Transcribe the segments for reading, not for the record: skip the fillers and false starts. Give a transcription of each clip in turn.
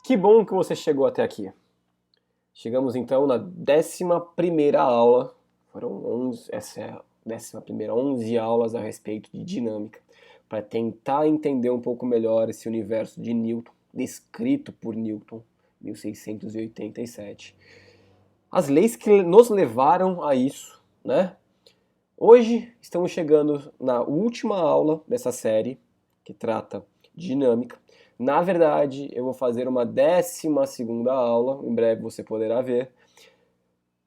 Que bom que você chegou até aqui. Chegamos então na 11ª aula. Foram 11, essa é a 11ª, 11 aulas a respeito de dinâmica, para tentar entender um pouco melhor esse universo de Newton, descrito por Newton, 1687. As leis que nos levaram a isso, né? Hoje estamos chegando na última aula dessa série, que trata de dinâmica. Na verdade, eu vou fazer uma 12ª aula, em breve você poderá ver,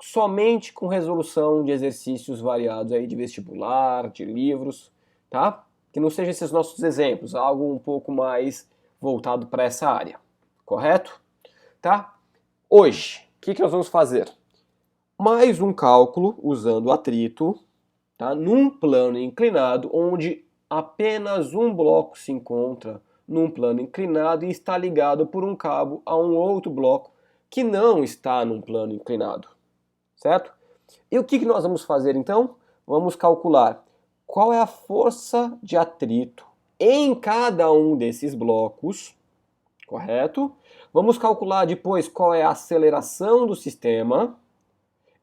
somente com resolução de exercícios variados aí de vestibular, de livros, tá? Que não sejam esses nossos exemplos, algo um pouco mais voltado para essa área, correto? Tá? Hoje, o que nós vamos fazer? Mais um cálculo usando atrito, tá? Num plano inclinado, onde apenas um bloco se encontra num plano inclinado e está ligado por um cabo a um outro bloco que não está num plano inclinado, certo? E o que nós vamos fazer então? Vamos calcular qual é a força de atrito em cada um desses blocos, correto? Vamos calcular depois qual é a aceleração do sistema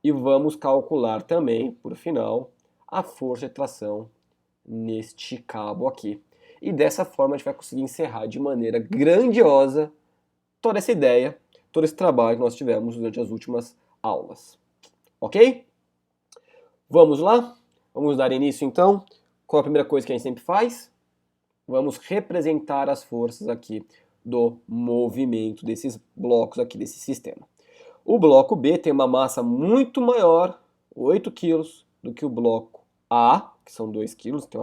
e vamos calcular também, por final, a força de tração neste cabo aqui. E dessa forma a gente vai conseguir encerrar de maneira grandiosa toda essa ideia, todo esse trabalho que nós tivemos durante as últimas aulas. Ok? Vamos lá? Vamos dar início então. Qual é a primeira coisa que a gente sempre faz? Vamos representar as forças aqui do movimento desses blocos aqui desse sistema. O bloco B tem uma massa muito maior, 8 kg, do que o bloco A, que são 2 kg, tem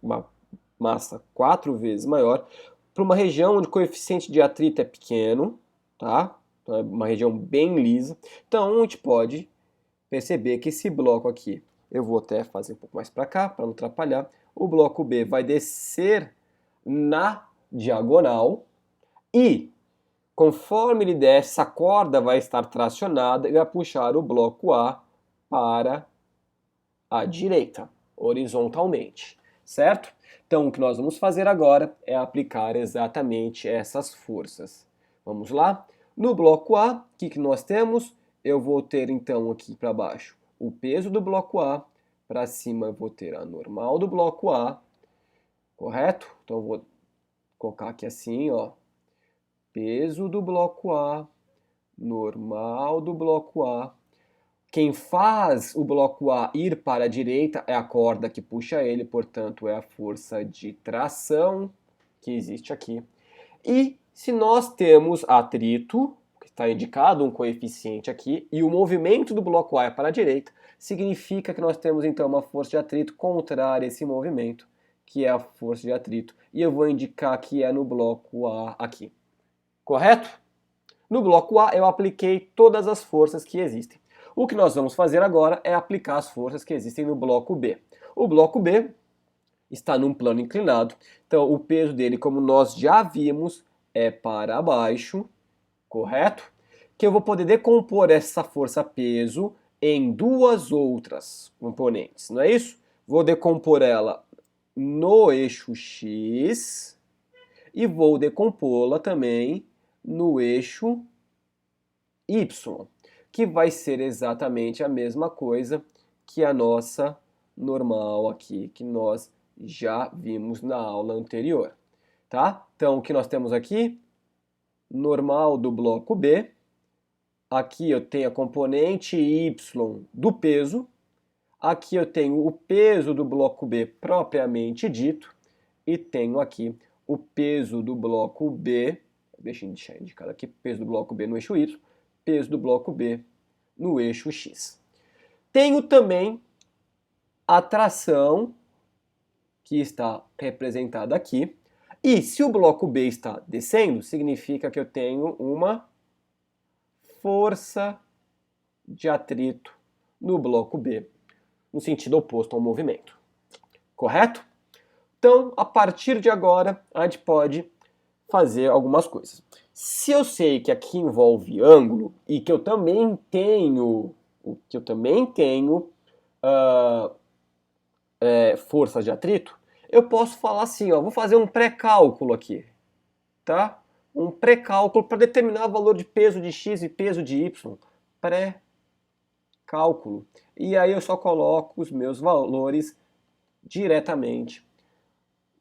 uma massa 4 vezes maior, para uma região onde o coeficiente de atrito é pequeno, tá? Então é uma região bem lisa. Então a gente pode perceber que esse bloco aqui, eu vou até fazer um pouco mais para cá, para não atrapalhar, o bloco B vai descer na diagonal e, conforme ele desce, essa corda vai estar tracionada e vai puxar o bloco A para a direita, horizontalmente, certo? Então, o que nós vamos fazer agora é aplicar exatamente essas forças. Vamos lá? No bloco A, o que nós temos? Eu vou ter, então, aqui para baixo o peso do bloco A, para cima eu vou ter a normal do bloco A, correto? Então, eu vou colocar aqui assim, ó, peso do bloco A, normal do bloco A. Quem faz o bloco A ir para a direita é a corda que puxa ele, portanto, é a força de tração que existe aqui. E se nós temos atrito, que está indicado um coeficiente aqui, e o movimento do bloco A é para a direita, significa que nós temos então uma força de atrito contrária a esse movimento, que é a força de atrito. E eu vou indicar que é no bloco A aqui. Correto? No bloco A eu apliquei todas as forças que existem. O que nós vamos fazer agora é aplicar as forças que existem no bloco B. O bloco B está num plano inclinado, então o peso dele, como nós já vimos, é para baixo, correto? Que eu vou poder decompor essa força-peso em duas outras componentes, não é isso? Vou decompor ela no eixo X e vou decompô-la também no eixo Y, que vai ser exatamente a mesma coisa que a nossa normal aqui, que nós já vimos na aula anterior, tá? Então, o que nós temos aqui? Normal do bloco B. Aqui eu tenho a componente Y do peso. Aqui eu tenho o peso do bloco B propriamente dito. E tenho aqui o peso do bloco B. Deixa eu deixar indicado aqui, peso do bloco B no eixo Y. Peso do bloco B no eixo X. Tenho também a tração, que está representada aqui. E se o bloco B está descendo, significa que eu tenho uma força de atrito no bloco B, no sentido oposto ao movimento. Correto? Então, a partir de agora, a gente pode fazer algumas coisas. Se eu sei que aqui envolve ângulo e que eu também tenho, forças de atrito, eu posso falar assim, ó, vou fazer um pré-cálculo aqui, tá? um pré-cálculo para determinar o valor de peso de x e peso de y. Pré-cálculo. E aí eu só coloco os meus valores diretamente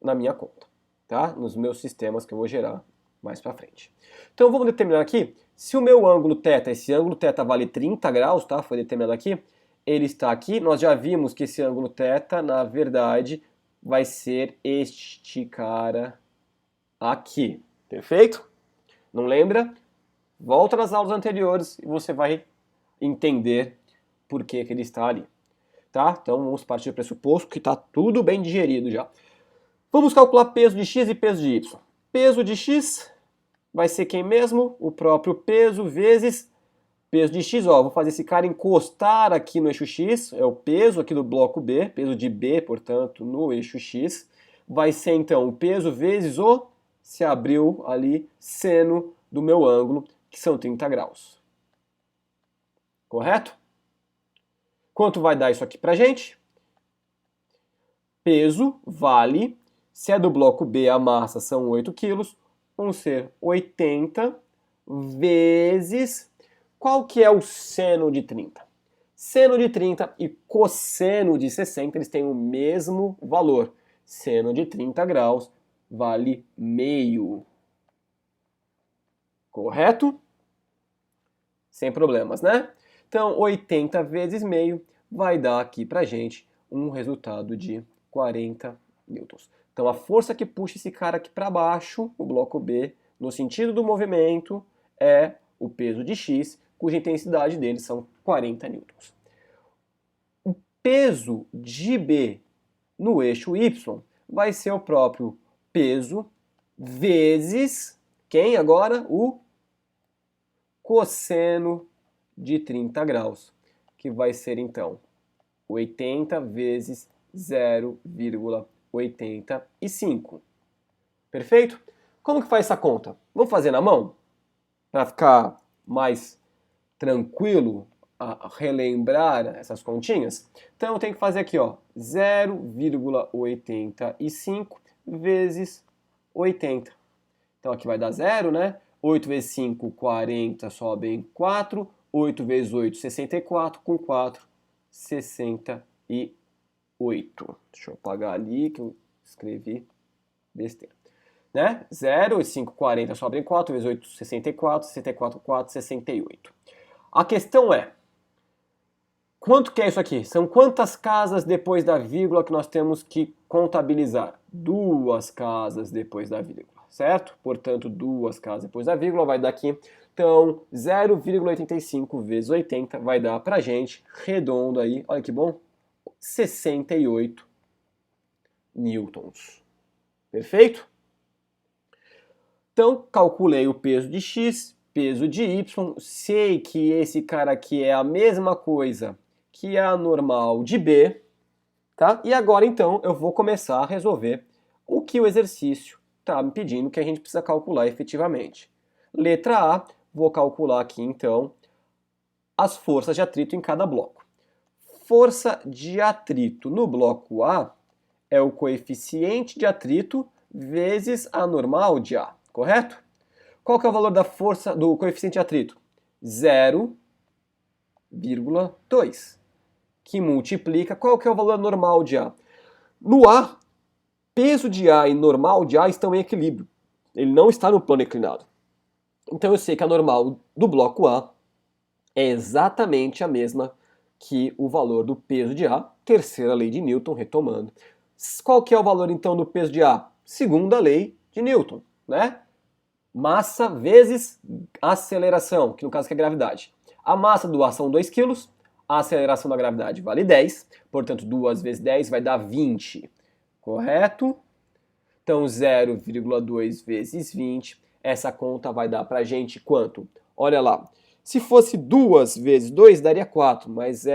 na minha conta, tá? Nos meus sistemas que eu vou gerar mais para frente. Então vamos determinar aqui, se o meu ângulo θ, esse ângulo θ vale 30 graus, tá? Foi determinado aqui, ele está aqui, nós já vimos que esse ângulo θ, na verdade, vai ser este cara aqui, perfeito? Não lembra? Volta nas aulas anteriores e você vai entender por que ele está ali, tá? Então vamos partir do pressuposto que está tudo bem digerido já. Vamos calcular peso de x e peso de y. Peso de x vai ser quem mesmo? O próprio peso vezes peso de x. Ó, vou fazer esse cara encostar aqui no eixo x, é o peso aqui do bloco B, peso de B, portanto, no eixo x. Vai ser então o peso vezes o, se abriu ali, seno do meu ângulo, que são 30 graus. Correto? Quanto vai dar isso aqui pra gente? Peso vale, se é do bloco B, a massa são 8 quilos, vão ser 80 vezes... Qual que é o seno de 30? Seno de 30 e cosseno de 60, eles têm o mesmo valor. Seno de 30 graus vale meio. Correto? Sem problemas, né? Então, 80 vezes meio vai dar aqui pra gente um resultado de 40 newtons. Então, a força que puxa esse cara aqui para baixo, o bloco B, no sentido do movimento, é o peso de x, cuja intensidade dele são 40 newtons. O peso de B no eixo y vai ser o próprio peso vezes, quem agora? O cosseno de 30 graus, que vai ser então 80 vezes 0,85. Perfeito? Como que faz essa conta? Vamos fazer na mão? Para ficar mais tranquilo a relembrar essas continhas? Então eu tenho que fazer aqui, ó, 0,85 vezes 80. Então aqui vai dar 0, né? 8 vezes 5, 40, sobem 4. 8 vezes 8, 64. Com 4, 68. Deixa eu apagar ali que eu escrevi besteira. Né? 0 e 5, 40, sobem 4. Vezes 8, 64. 64, 4, 68. A questão é, quanto que é isso aqui? São quantas casas depois da vírgula que nós temos que contabilizar? 2 casas depois da vírgula, certo? Portanto, 2 casas depois da vírgula vai dar aqui. Então, 0,85 vezes 80 vai dar pra gente, redondo aí, olha que bom, 68 newtons. Perfeito? Então, calculei o peso de x, peso de y, sei que esse cara aqui é a mesma coisa que a normal de B, tá? E agora, então, eu vou começar a resolver o que o exercício está me pedindo que a gente precisa calcular efetivamente. Letra A, vou calcular aqui, então, as forças de atrito em cada bloco. Força de atrito no bloco A é o coeficiente de atrito vezes a normal de A, correto? Qual que é o valor da força do coeficiente de atrito? 0,2, que multiplica, qual que é o valor normal de A? No A, peso de A e normal de A estão em equilíbrio. Ele não está no plano inclinado. Então eu sei que a normal do bloco A é exatamente a mesma que o valor do peso de A, terceira lei de Newton, retomando. Qual que é o valor então do peso de A? Segunda lei de Newton, né? Massa vezes aceleração, que no caso é gravidade. A massa do A são 2 kg, a aceleração da gravidade vale 10, portanto 2 vezes 10 vai dar 20, correto? Então 0,2 vezes 20, essa conta vai dar pra gente quanto? Olha lá, se fosse 2 vezes 2 daria 4, mas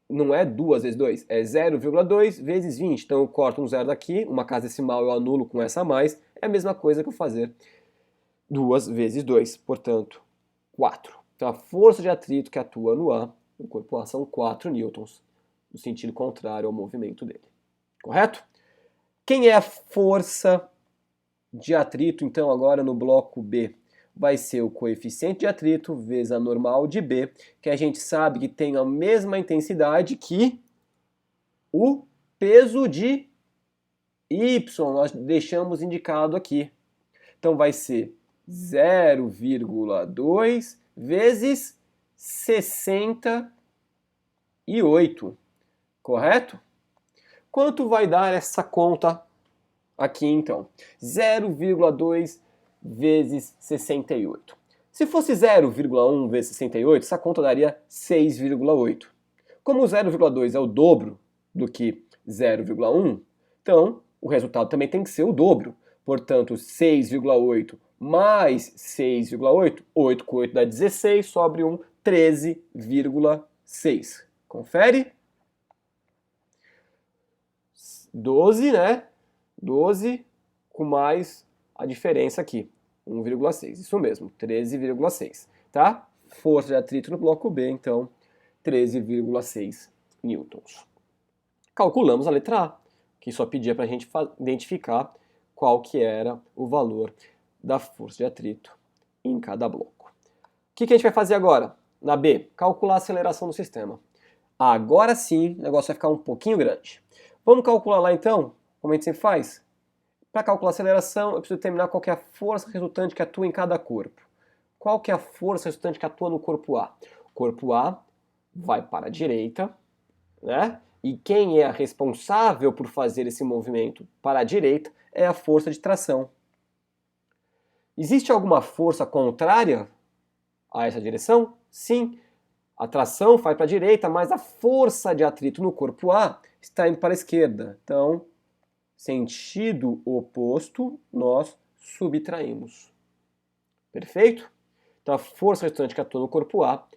não é 2 vezes 2, é 0,2 vezes 20. Então eu corto um zero daqui, uma casa decimal eu anulo com essa a mais, é a mesma coisa que eu fazer 2 vezes 2, portanto 4. Então a força de atrito que atua no A, no corpo A, são 4 newtons, no sentido contrário ao movimento dele. Correto? Quem é a força de atrito, então, agora no bloco B, vai ser o coeficiente de atrito vezes a normal de B, que a gente sabe que tem a mesma intensidade que o peso de Y, nós deixamos indicado aqui. Então vai ser 0,2 vezes 68, correto? Quanto vai dar essa conta aqui então? 0,2 vezes 68. Se fosse 0,1 vezes 68, essa conta daria 6,8. Como 0,2 é o dobro do que 0,1, então o resultado também tem que ser o dobro. Portanto, 6,8 mais 6,8, 8 com 8 dá 16, sobre 1, 13,6. Confere? 12, né? 12 com mais a diferença aqui, 1,6. Isso mesmo, 13,6. Tá? Força de atrito no bloco B, então, 13,6 newtons. Calculamos a letra A, que só pedia para a gente identificar qual que era o valor da força de atrito em cada bloco. O que a gente vai fazer agora? Na B, calcular a aceleração do sistema. Agora sim, o negócio vai ficar um pouquinho grande. Vamos calcular lá então, como a gente sempre faz? Para calcular a aceleração, eu preciso determinar qual que é a força resultante que atua em cada corpo. Qual que é a força resultante que atua no corpo A? O corpo A vai para a direita, né? E quem é responsável por fazer esse movimento para a direita é a força de tração. Existe alguma força contrária a essa direção? Sim. A tração vai para a direita, mas a força de atrito no corpo A está indo para a esquerda. Então, sentido oposto, nós subtraímos. Perfeito? Então, a força resultante que atua no corpo A,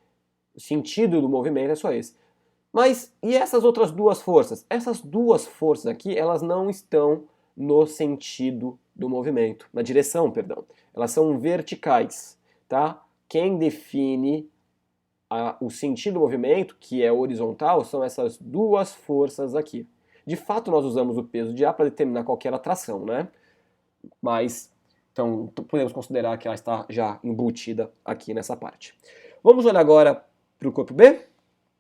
o sentido do movimento é só esse. Mas e essas outras duas forças? Essas duas forças aqui, elas não estão no sentido do movimento, na direção, perdão. Elas são verticais, tá? Quem define o sentido do movimento, que é horizontal, são essas duas forças aqui. De fato, nós usamos o peso de A para determinar qual que era a tração, né? Mas, então, podemos considerar que ela está já embutida aqui nessa parte. Vamos olhar agora para o corpo B?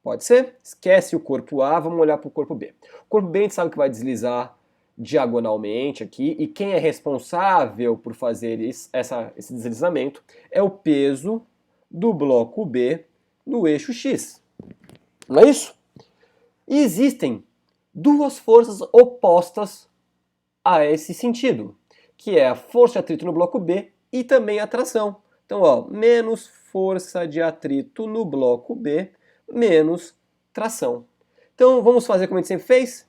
Pode ser? Esquece o corpo A, vamos olhar para o corpo B. O corpo B a gente sabe que vai deslizar diagonalmente aqui, e quem é responsável por fazer esse deslizamento é o peso do bloco B no eixo X. Não é isso? E existem duas forças opostas a esse sentido, que é a força de atrito no bloco B e também a tração. Então, ó, menos força de atrito no bloco B menos tração. Então vamos fazer como a gente sempre fez?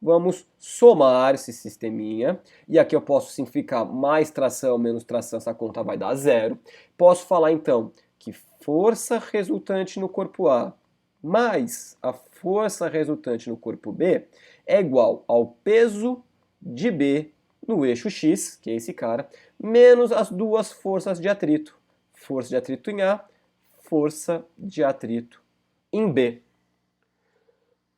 Vamos somar esse sisteminha. E aqui eu posso simplificar mais tração menos tração, essa conta vai dar zero. Posso falar então que força resultante no corpo A mais a força resultante no corpo B é igual ao peso de B no eixo X, que é esse cara, menos as duas forças de atrito. Força de atrito em A, força de atrito em B.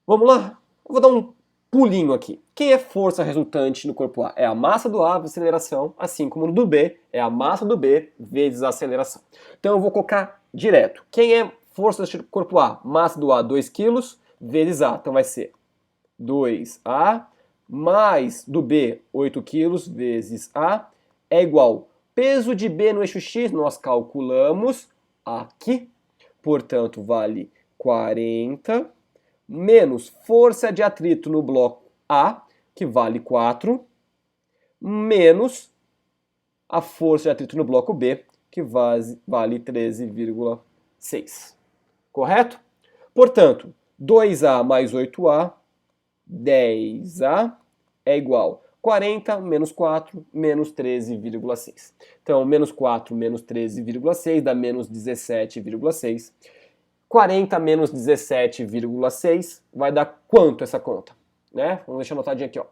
Vamos lá? Eu vou dar um pulinho aqui. Quem é força resultante no corpo A? É a massa do A vezes a aceleração, assim como no do B é a massa do B vezes a aceleração. Então eu vou colocar direto. Quem é força do corpo A? Massa do A, 2 kg vezes A. Então vai ser 2A mais do B, 8 kg vezes A, é igual peso de B no eixo X, nós calculamos aqui. Portanto, vale 40, menos força de atrito no bloco A, que vale 4, menos a força de atrito no bloco B, que vale 13,6. Correto? Portanto, 2A mais 8A, 10A, é igual 40 menos 4 menos 13,6. Então, menos 4 menos 13,6 dá menos 17,6. 40 menos 17,6 vai dar quanto essa conta? Né? Vamos deixar anotadinho aqui, ó.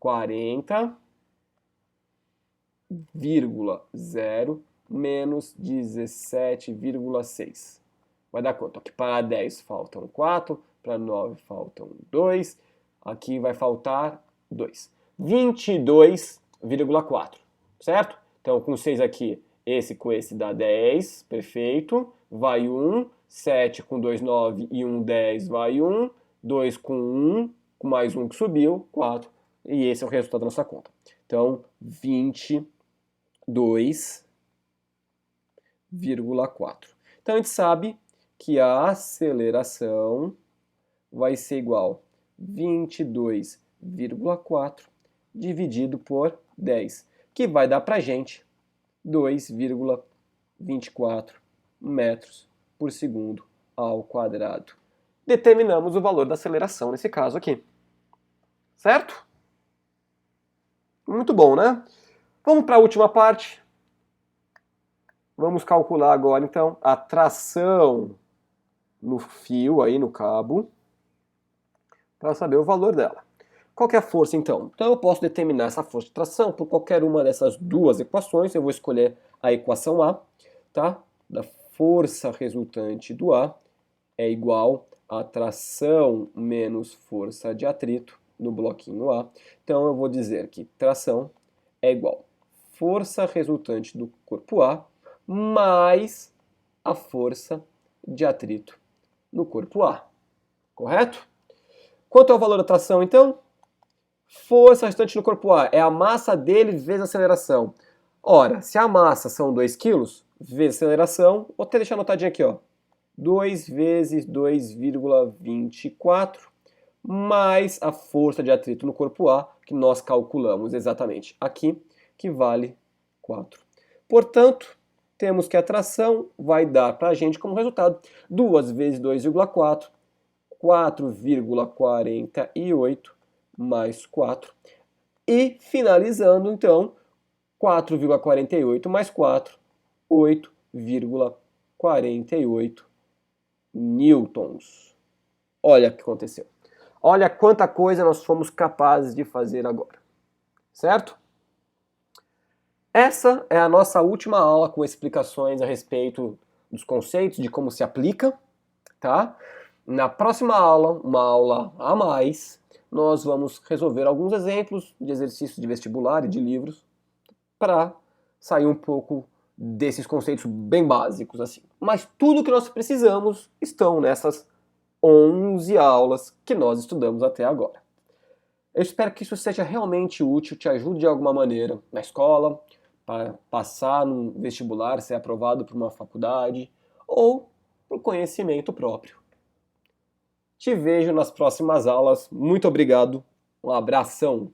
40,0 menos 17,6. Vai dar quanto? Aqui para 10 faltam 4, para 9 faltam 2, aqui vai faltar 2. 22,4. certo? Então, com 6 aqui, esse com esse dá 10, perfeito. Vai 1, 7 com 2, 9 e 1, 10, vai 1. 2 com 1, com mais 1 que subiu, 4. E esse é o resultado da nossa conta. Então, 22,4. Então, a gente sabe que a aceleração vai ser igual a 22,4 dividido por 10, que vai dar para a gente 2,24 metros por segundo ao quadrado. Determinamos o valor da aceleração nesse caso aqui. Certo? Muito bom, né? Vamos para a última parte. Vamos calcular agora, então, a tração no fio, aí no cabo, para saber o valor dela. Qual que é a força, então? Então eu posso determinar essa força de tração por qualquer uma dessas duas equações. Eu vou escolher a equação A, tá? Da força resultante do A é igual a tração menos força de atrito no bloquinho A. Então eu vou dizer que tração é igual a força resultante do corpo A mais a força de atrito no corpo A. Correto? Quanto é o valor da tração, então? Força resultante no corpo A é a massa dele vezes a aceleração. Ora, se a massa são 2 kg, vezes a aceleração, vou até deixar anotadinho aqui, ó. 2 vezes 2,24 mais a força de atrito no corpo A, que nós calculamos exatamente aqui, que vale 4. Portanto, temos que a tração vai dar para a gente como resultado 2 vezes 2,4, 4,48 mais 4. E finalizando, então, 4,48 mais 4, 8,48 newtons. Olha o que aconteceu. Olha quanta coisa nós fomos capazes de fazer agora. Certo? Essa é a nossa última aula com explicações a respeito dos conceitos, de como se aplica, tá? Na próxima aula, uma aula a mais, nós vamos resolver alguns exemplos de exercícios de vestibular e de livros para sair um pouco desses conceitos bem básicos assim. Mas tudo que nós precisamos estão nessas 11 aulas que nós estudamos até agora. Eu espero que isso seja realmente útil, te ajude de alguma maneira na escola, para passar no vestibular, ser aprovado por uma faculdade ou por conhecimento próprio. Te vejo nas próximas aulas. Muito obrigado. Um abração.